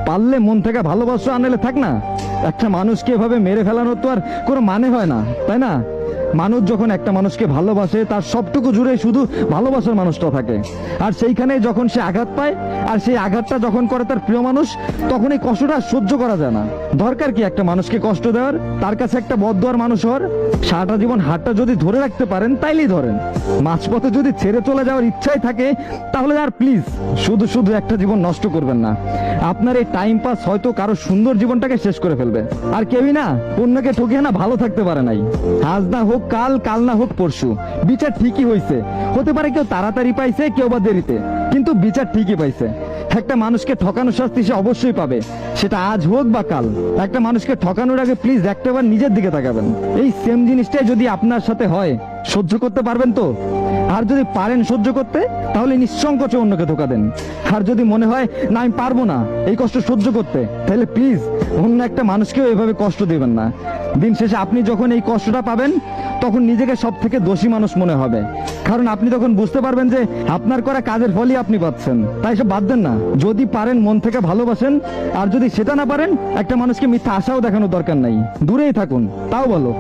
পারলে মন থেকে ভালোবাসা আনলে থাক না। একটা মানুষকে এভাবে মেরে ফেলানোর তো আর কোনো মানে হয় না, তাই না? মানুষ যখন একটা মানুষকে ভালোবাসে তার সবটুকু জুড়ে শুধু ভালোবাসার মানুষটা থাকে, আর সেইখানে যখন সে আঘাত পায় আর সেই আঘাতটা যখন করে তার প্রিয় মানুষ, তখন এই কষ্টটা সহ্য করা যায় না। দরকার কি একটা মানুষকে কষ্ট দেওয়ার, তার কাছে একটা বদদুয়ার মানুষ হওয়ার? সারাটা জীবন হাতটা যদি ধরে রাখতে পারেন তাইলেই ধরেন। মাঝপথে যদি ছেড়ে চলে যাওয়ার ইচ্ছাই থাকে তাহলে আর প্লিজ শুধু শুধু একটা জীবন নষ্ট করবেন না। আপনার এই টাইম পাস হয়তো কারো সুন্দর জীবনটাকে শেষ করে ফেলবে। আর কেউই না অন্যকে ঠকিয়ে না ভালো থাকতে পারে নাই। আজ না হোক কাল, কাল না হোক পরশু, বিচার ঠিকই হয়েছে। হতে পারে কেউ তাড়াতাড়ি পাইছে, কেউ বা দেরিতে, কিন্তু বিচার ঠিকই পাইছে। একটা মানুষকে ঠকানোর শাস্তি সে অবশ্যই পাবে, সেটা আজ হোক বা কাল। একটা মানুষকে ঠকানোর আগে প্লিজ একটাবার নিজের দিকে তাকাবেন। এই সেম জিনিসটাই যদি আপনার সাথে হয়, সহ্য করতে পারবেন তো? আর যদি পারেন সহ্য করতে, তাহলে নিঃসংকোচে অন্যকে ধোকা দেন। আর যদি মনে হয় না আমি পারবো না এই কষ্ট সহ্য করতে, তাহলে প্লিজ অন্য একটা মানুষকেও এভাবে কষ্ট দেবেন না। দিন শেষে আপনি যখন এই কষ্টটা পাবেন, তখন নিজেকে সব থেকে দোষী মানুষ মনে হবে। কারণ আপনি তখন বুঝতে পারবেন যে আপনার করা কাজের ফলই আপনি পাচ্ছেন। তাই সব বাদ দেন না। যদি পারেন মন থেকে ভালোবাসেন, আর যদি সেটা না পারেন, একটা মানুষকে মিথ্যা আশাও দেখানোর দরকার নাই, দূরেই থাকুন, তাও বলো।